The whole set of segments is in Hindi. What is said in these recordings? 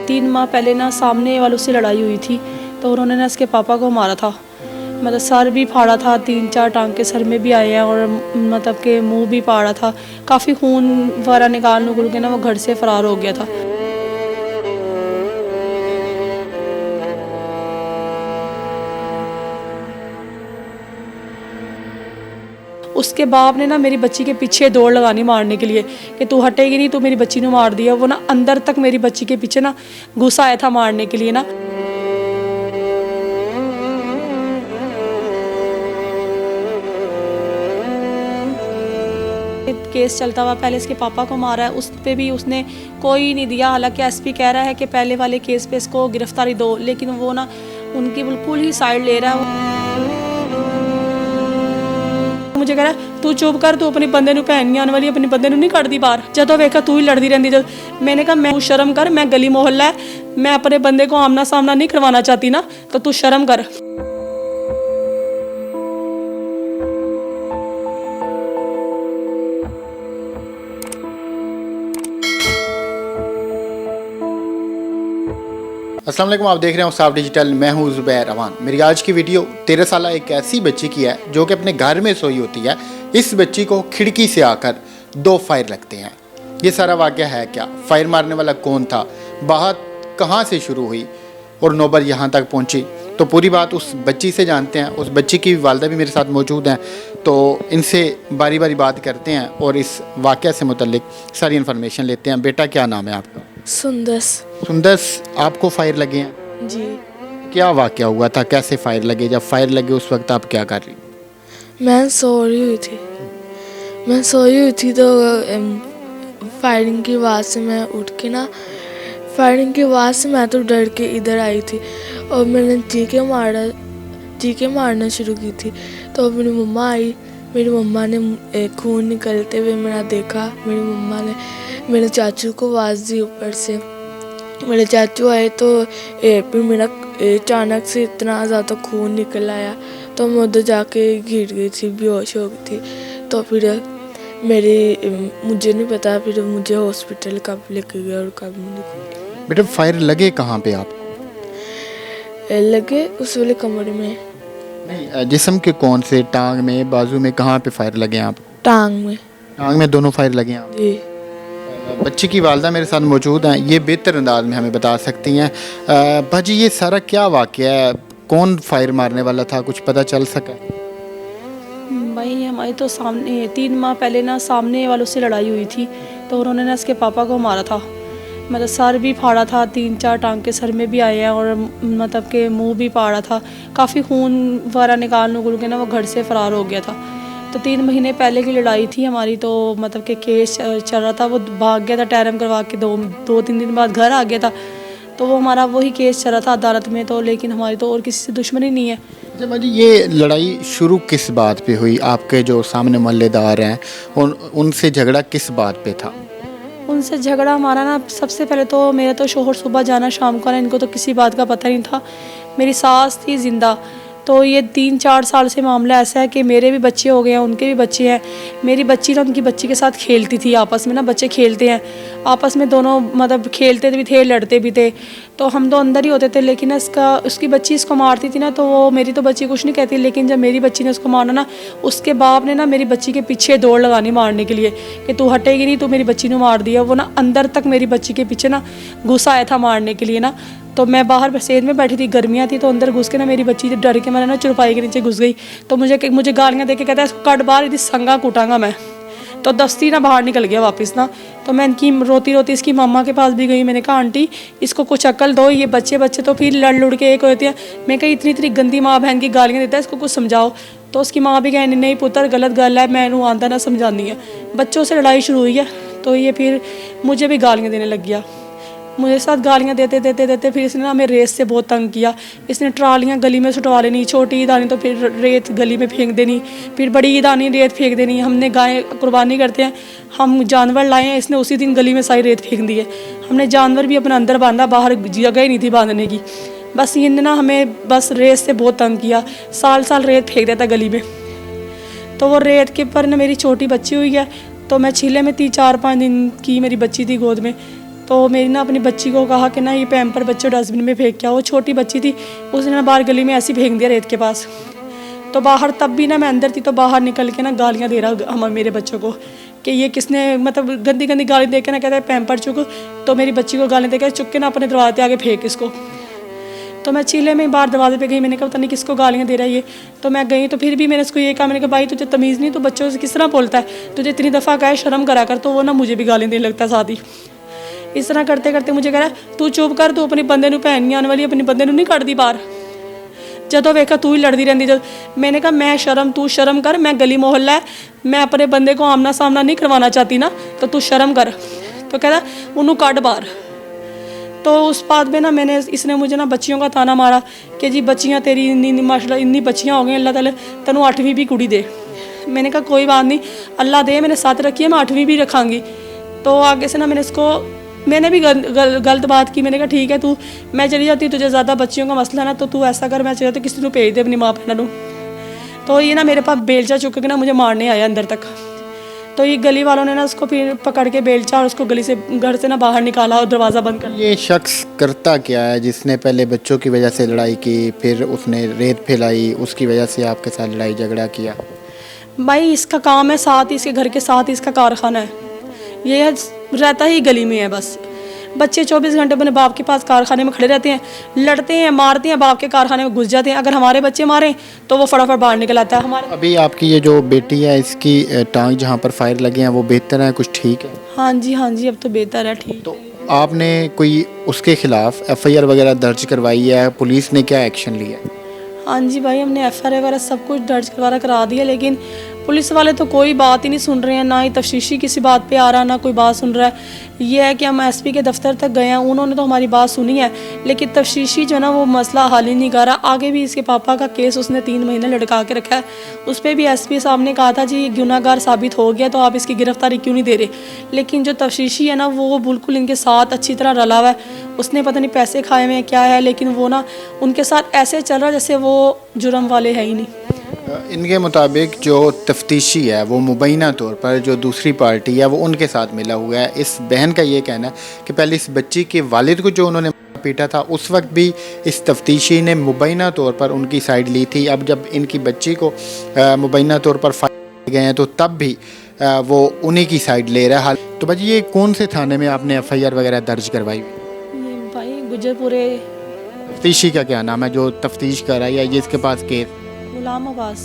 3 माह पहले ना सामने वालों से लड़ाई हुई थी, तो उन्होंने ना इसके पापा को मारा था। मतलब सर भी फाड़ा था, 3-4 टांके सर में भी आए हैं और मतलब के मुंह भी फाड़ा था। काफ़ी खून वगैरह निकाल के ना वो घर से फरार हो गया था। उसके बाप ने ना मेरी बच्ची के पीछे दौड़ लगानी मारने के लिए कि तू हटेगी नहीं, तू मेरी बच्ची ने मार दिया। वो ना अंदर तक मेरी बच्ची के पीछे ना घुसा आया था मारने के लिए ना। केस चलता हुआ पहले इसके पापा को मारा है, उस पे भी उसने कोई नहीं दिया। हालांकि एसपी कह रहा है कि पहले वाले केस पे इसको गिरफ्तारी दो, लेकिन वो ना उनकी बिल्कुल ही साइड ले रहा है। मुझे कह रहा है तू चुप कर, तू अपने बंदे भैन नहीं आने वाली, अपने बंदे नहीं कटदी बाहर। जदों वेखा तू ही लड़ती रहती। जब मैंने कहा मैं शर्म कर, मैं गली मोहल्ला है, मैं अपने बंदे को आमना सामना नहीं करवाना चाहती ना, तो तू शर्म कर। अस्सलाम वालेकुम, आप देख रहे हैं साफ डिजिटल। मैं हूं ज़ुबैर अवान। मेरी आज की वीडियो 13 साल एक ऐसी बच्ची की है जो कि अपने घर में सोई होती है। इस बच्ची को खिड़की से आकर 2 फायर लगते हैं। ये सारा वाक़या है क्या, फायर मारने वाला कौन था, बात कहां से शुरू हुई और नौबत यहां तक पहुंची, तो पूरी बात उस बच्ची से जानते हैं। उस बच्ची की वालदा भी मेरे साथ मौजूद हैं, तो इनसे बारी बारी बात करते हैं और इस वाक़या से मुतल्लिक सारी इन्फॉर्मेशन लेते हैं। बेटा क्या नाम है आपका? सुंदस। सुंदस, आपको फायर लगे हैं जी। क्या वाक़या हुआ था, कैसे फायर लगे? जब फायर लगे उस वक्त आप क्या कर रही? मैं सो हुई थी तो फायरिंग की आवाज़ से मैं उठ के ना, फायरिंग की आवाज़ से मैं तो डर के इधर आई थी और मैंने चीखे मारना शुरू की थी। तो मेरी मम्मा आई, मेरी मम्मा ने खून निकलते हुए मेरा देखा। मेरी मम्मा ने मेरे चाचू को आवाज़ दी ऊपर से। मेरे चाचू आए तो फिर मेरा अचानक से इतना ज़्यादा खून निकल आया, तो मैं उधर जाके गिर गई थी, बेहोश हो गई थी। तो फिर मुझे नहीं पता फिर मुझे हॉस्पिटल कब लेके गया और कब नहीं। बेटा फायर लगे कहाँ पे आपको? लगे उस वाले कमरे में। नहीं, जिस्म के कौन से, टांग में, बाजू में, कहाँ पे फायर लगे हैं आप? टांग में। टांग में दोनों फायर लगे हैं आप? जी। बच्ची की वालदा मेरे साथ मौजूद हैं, ये बेहतर अंदाज में हमें बता सकती हैं। भाजी ये सारा क्या वाक़या है, कौन फायर मारने वाला था, कुछ पता चल सका? भाई हमारी तो सामने 3 माह पहले ना सामने वालों से लड़ाई हुई थी, तो उन्होंने ना इसके पापा को मारा था। मतलब सर भी फाड़ा था, 3-4 टांके सर में भी आए हैं और मतलब के मुंह भी फाड़ा था। काफ़ी खून वगैरह निकाल के ना वो घर से फरार हो गया था। तो 3 महीने पहले की लड़ाई थी हमारी, तो मतलब के केस चल रहा था। वो भाग गया था टैरम करवा के, 2-3 दिन बाद घर आ गया था। तो वो हमारा वही केस चल रहा था अदालत में, तो लेकिन हमारी तो और किसी से दुश्मनी नहीं है। अच्छा भाजी, ये लड़ाई शुरू किस बात पे हुई? आपके जो सामने मोहल्लेदार हैं उनसे झगड़ा किस बात पे था? उनसे झगड़ा हमारा ना, सबसे पहले तो मेरा तो शोहर सुबह जाना शाम को आना, इनको तो किसी बात का पता नहीं था। मेरी सास थी जिंदा, तो ये 3-4 साल से मामला ऐसा है कि मेरे भी बच्चे हो गए हैं, उनके भी बच्चे हैं। मेरी बच्ची ना उनकी बच्ची के साथ खेलती थी, आपस में ना बच्चे खेलते हैं आपस में, दोनों मतलब खेलते भी थे, लड़ते भी थे। तो हम तो अंदर ही होते थे, लेकिन उसकी बच्ची इसको मारती थी ना, तो वो मेरी तो बच्ची कुछ नहीं कहती, लेकिन जब मेरी बच्ची ने उसको मारना ना, उसके बाप ने ना मेरी बच्ची के पीछे दौड़ लगानी मारने के लिए कि तू हटेगी नहीं, तू मेरी बच्ची ने मार दिया। वो ना अंदर तक मेरी बच्ची के पीछे ना घुसा आया था मारने के लिए ना। तो मैं बाहर बसेज में बैठी थी, गर्मियाँ थी, तो अंदर घुस के ना मेरी बच्ची डर के मैंने ना चुरपाई के नीचे घुस गई। तो मुझे गालियाँ दे के कहता है इसको कट बाहर, यदि संगा कूटांगा मैं। तो दस्ती ना बाहर निकल गया वापस ना। तो मैं इनकी रोती रोती इसकी मम्मा के पास भी गई। मैंने कहा आंटी इसको कुछ अक्ल दो, ये बच्चे तो फिर लड़ लुड़ के एक होते हैं। मैं कही इतनी गंदी माँ बहन की गालियाँ देता है, इसको कुछ समझाओ। तो उसकी माँ भी कहनी नहीं पुत्र गलत गल है, मैं आंदा ना समझानी है। बच्चों से लड़ाई शुरू हुई है, तो ये फिर मुझे भी गालियाँ देने लग गया। मुझे साथ गालियाँ देते फिर इसने ना हमें रेत से बहुत तंग किया। इसने ट्रालियाँ गली में सुटवा लेनी, छोटी ईद आनी तो फिर रेत गली में फेंक देनी, फिर बड़ी ईद आनी रेत फेंक देनी। हमने गाय कुर्बानी करते हैं, हम जानवर लाए हैं, इसने उसी दिन गली में सारी रेत फेंक दी है। हमने जानवर भी अपना अंदर बांधा, बाहर जगह ही नहीं थी बांधने की। बस इनने ना हमें बस रेत से बहुत तंग किया, साल रेत फेंक देता गली में। तो वो रेत के पर ना मेरी छोटी बच्ची हुई है, तो मैं छीले में थी, 4-5 दिन की मेरी बच्ची थी गोद में। तो मेरी ना अपनी बच्ची को कहा कि ना ये पैम्पर बच्चे डस्टबिन में फेंक के आओ। वो छोटी बच्ची थी, उसने ना बाहर गली में ऐसे ही फेंक दिया रेत के पास। तो बाहर तब भी ना मैं अंदर थी, तो बाहर निकल के ना गालियाँ दे रहा हम मेरे बच्चों को कि ये किसने मतलब गंदी गंदी गाली दे के ना कहता है पैम्पर चुक। तो मेरी बच्ची को गाली दे के चुक के ना अपने दरवाजे आगे फेंक इसको। तो मैं चीले में बाहर दरवाजे पे गई, मैंने कहा पता नहीं किसको गालियाँ दे रहा है ये। तो मैं गई तो फिर भी मैंने उसको ये कहा, मैंने कहा भाई तुझे तमीज़ नहीं, तो बच्चों से किस तरह बोलता है, तुझे इतनी दफ़ा कहा है शर्म करा कर। तो वो ना मुझे भी गालियाँ देने लगता है साथ ही। इस तरह करते करते मुझे कह रहा है तू चुप कर, तू अपने बंदे नूं भैन नहीं आने वाली, अपने बंदे नूं नहीं कढ़दी बाहर, जदों वेखा तू ही लड़ती रहती। जब मैंने कहा मैं शर्म, तू शर्म कर, मैं गली मोहल्ला है, मैं अपने बंदे को आमना सामना नहीं करवाना चाहती ना, तो तू शर्म कर। तो कहता उन्होंने कढ़ बाहर। तो उस बात में ना मैंने इसने मुझे ना बच्चियों का ताना मारा कि जी बच्चियाँ तेरी इन्नी माशाल्लाह इन्नी बच्चियाँ हो गई, अल्लाह ताला तेनू 8वीं भी कुड़ी दे। मैंने कहा कोई बात नहीं, अल्लाह दे, मैंने 7 रखी है, मैं 8वीं भी रखांगी। तो आगे से ना मैंने भी गलत बात की। मैंने कहा ठीक है तू, मैं चली जाती, तुझे ज़्यादा बच्चियों का मसला है ना, तो तू ऐसा कर, मैं चली जाती किसी को भेज दे अपनी माँ बहनों नूं। तो ये ना मेरे पास बेलचा चुक के ना मुझे मारने आया अंदर तक। तो ये गली वालों ने ना उसको फिर पकड़ के बेलचा और उसको गली से घर से ना बाहर निकाला और दरवाज़ा बंद कर लिया। ये शख्स करता क्या है जिसने पहले बच्चों की वजह से लड़ाई की, फिर उसने रेत फैलाई, उसकी वजह से आपके साथ लड़ाई झगड़ा किया? भाई इसका काम है, साथ ही इसके घर के साथ ही इसका कारखाना है, ये रहता ही गली में है बस। बच्चे 24 घंटे अपने बाप के पास कारखाने में खड़े रहते हैं, लड़ते हैं, मारते हैं, बाप के कारखाने में घुस जाते हैं। अगर हमारे बच्चे मारें तो वो फटाफट बाहर निकल आता है हमारे। अभी आपकी ये जो बेटी है इसकी टांग जहाँ पर फायर लगे हैं वो बेहतर है, कुछ ठीक है? हाँ जी अब तो बेहतर है, ठीक। तो आपने कोई उसके खिलाफ FIR वगैरह दर्ज करवाई है? पुलिस ने क्या एक्शन लिया? हाँ जी भाई, हमने FIR वगैरह सब कुछ दर्ज करा दिया, लेकिन पुलिस वाले तो कोई बात ही नहीं सुन रहे हैं, ना ही तफ्तीशी किसी बात पे आ रहा, ना कोई बात सुन रहा है। ये है कि हम SP के दफ्तर तक गए हैं, उन्होंने तो हमारी बात सुनी है, लेकिन तफ्तीशी जो ना वो मसला हल ही नहीं कर रहा। आगे भी इसके पापा का केस उसने 3 महीने लटका के रखा है, उस पर भी SP साहब ने कहा था जी ये गुनाहगार साबित हो गया तो आप इसकी गिरफ्तारी क्यों नहीं दे रहे। लेकिन जो तफ्तीशी है ना वो बिल्कुल इनके साथ अच्छी तरह रला हुआ है। उसने पता नहीं पैसे खाए हुए हैं क्या है, लेकिन वो ना उनके साथ ऐसे चल रहा जैसे वो जुर्म वाले है ही नहीं। इनके मुताबिक जो तफ्तीशी है वो मुबैना तौर पर जो दूसरी पार्टी है वो उनके साथ मिला हुआ है। इस बहन का ये कहना है कि पहले इस बच्ची के वालिद को जो उन्होंने पीटा था उस वक्त भी इस तफ्तीशी ने मुबैना तौर पर उनकी साइड ली थी। अब जब इनकी बच्ची को मुबैना तौर पर फायर गए हैं तो तब भी वो उन्हीं की साइड ले रहा है। तो भाई ये कौन से थाने में आपने FIR वगैरह दर्ज करवाई? ये भाई गुजरपुरे। तफ्तीशी का क्या नाम है जो तफ्तीश कर रहा है या जिसके पास केस? गुलाम अब्बास।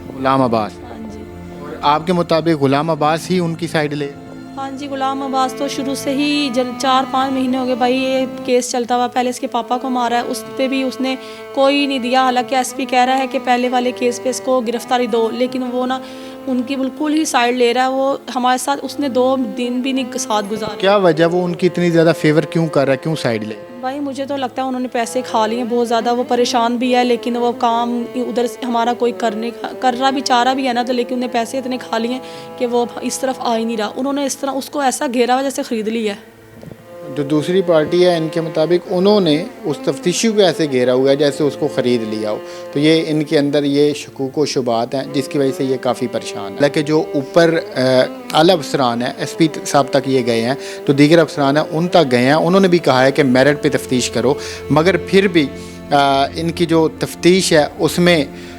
गुलाम अब्बास। हाँ जी। और आपके मुताबिक गुलाम अब्बास ही उनकी साइड ले? हाँ जी, गुलाम अब्बास तो शुरू से ही 4-5 महीने हो गए भाई ये केस चलता हुआ। पहले इसके पापा को मारा है, उस पर भी उसने कोई नहीं दिया। हालांकि SP कह रहा है कि पहले वाले केस पे इसको गिरफ्तारी दो, लेकिन वो ना उनकी बिल्कुल ही साइड ले रहा है। वो हमारे साथ उसने 2 दिन भी नहीं साथ गुजारा। क्या वजह, वो उनकी इतनी ज़्यादा फेवर क्यों कर रहा है, क्यों साइड ले? भाई मुझे तो लगता है उन्होंने पैसे खा लिए बहुत ज़्यादा, वो परेशान भी है, लेकिन वो काम उधर से हमारा कोई कर रहा भी चाह रहा भी है ना, तो लेकिन उन्हें पैसे इतने खा लिए कि वो इस तरफ आ ही नहीं रहा। उन्होंने इस तरह उसको ऐसा घेरा हुआ जैसे ख़रीद लिया है। जो दूसरी पार्टी है इनके मुताबिक उन्होंने उस तफ्तीशी को ऐसे घेरा हुआ है जैसे उसको ख़रीद लिया हो। तो ये इनके अंदर ये शकूक व शुबात हैं जिसकी वजह से ये काफ़ी परेशान है। हालांकि जो ऊपर आला अफसरान है SP साहब तक ये गए हैं, तो दीगर अफसरान हैं उन तक गए हैं, उन्होंने भी कहा है कि मेरिट पे तफ्तीश करो, मगर फिर भी इनकी जो तफ्तीश है उसमें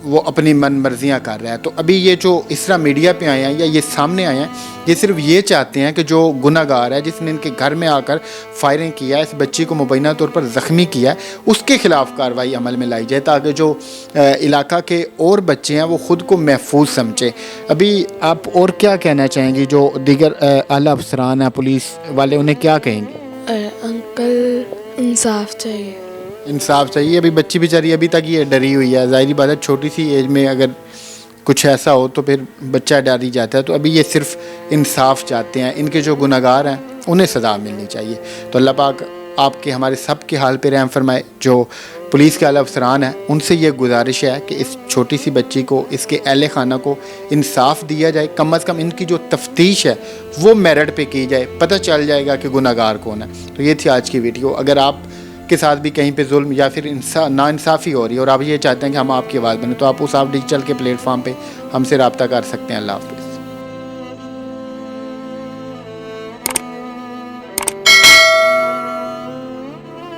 वो अपनी मन मर्जियाँ कर रहा है। तो अभी ये जो इस तरह मीडिया पे आए हैं या ये सामने आए हैं, ये सिर्फ ये चाहते हैं कि जो गुनाहगार है जिसने इनके घर में आकर फायरिंग किया है, इस बच्ची को मुबैना तौर पर ज़ख्मी किया है, उसके ख़िलाफ़ कार्रवाई अमल में लाई जाए ताकि जो इलाका के और बच्चे हैं वो ख़ुद को महफूज समझे। अभी आप और क्या कहना चाहेंगी, जो दीगर आला अफसरान हैं पुलिस वाले, उन्हें क्या कहेंगे? अंकल इंसाफ चाहिए। इंसाफ चाहिए। अभी बच्ची बेचारी अभी तक ये डरी हुई है, ज़ाहिर बात है छोटी सी एज में अगर कुछ ऐसा हो तो फिर बच्चा डर ही जाता है। तो अभी ये सिर्फ इंसाफ चाहते हैं, इनके जो गुनाहगार हैं उन्हें सज़ा मिलनी चाहिए। तो अल्लाह पाक आपके हमारे सब के हाल पे रहम फरमाए। जो पुलिस के आला अफसरान हैं उनसे ये गुजारिश है कि इस छोटी सी बच्ची को, इसके अहले खाना को इंसाफ दिया जाए। कम अज़ कम इनकी जो तफ्तीश है वो मेरिट पे की जाए, पता चल जाएगा कि गुनाहगार कौन है। तो ये थी आज की वीडियो। अगर आप के साथ भी कहीं पे जुल्म या फिर नाइंसाफ़ी हो रही है और आप ये चाहते हैं कि हम आपकी आवाज़ बने, तो आप उस आप डिजिटल के प्लेटफॉर्म पे हमसे रब्ता कर सकते हैं। अल्लाह हाफ़िज़।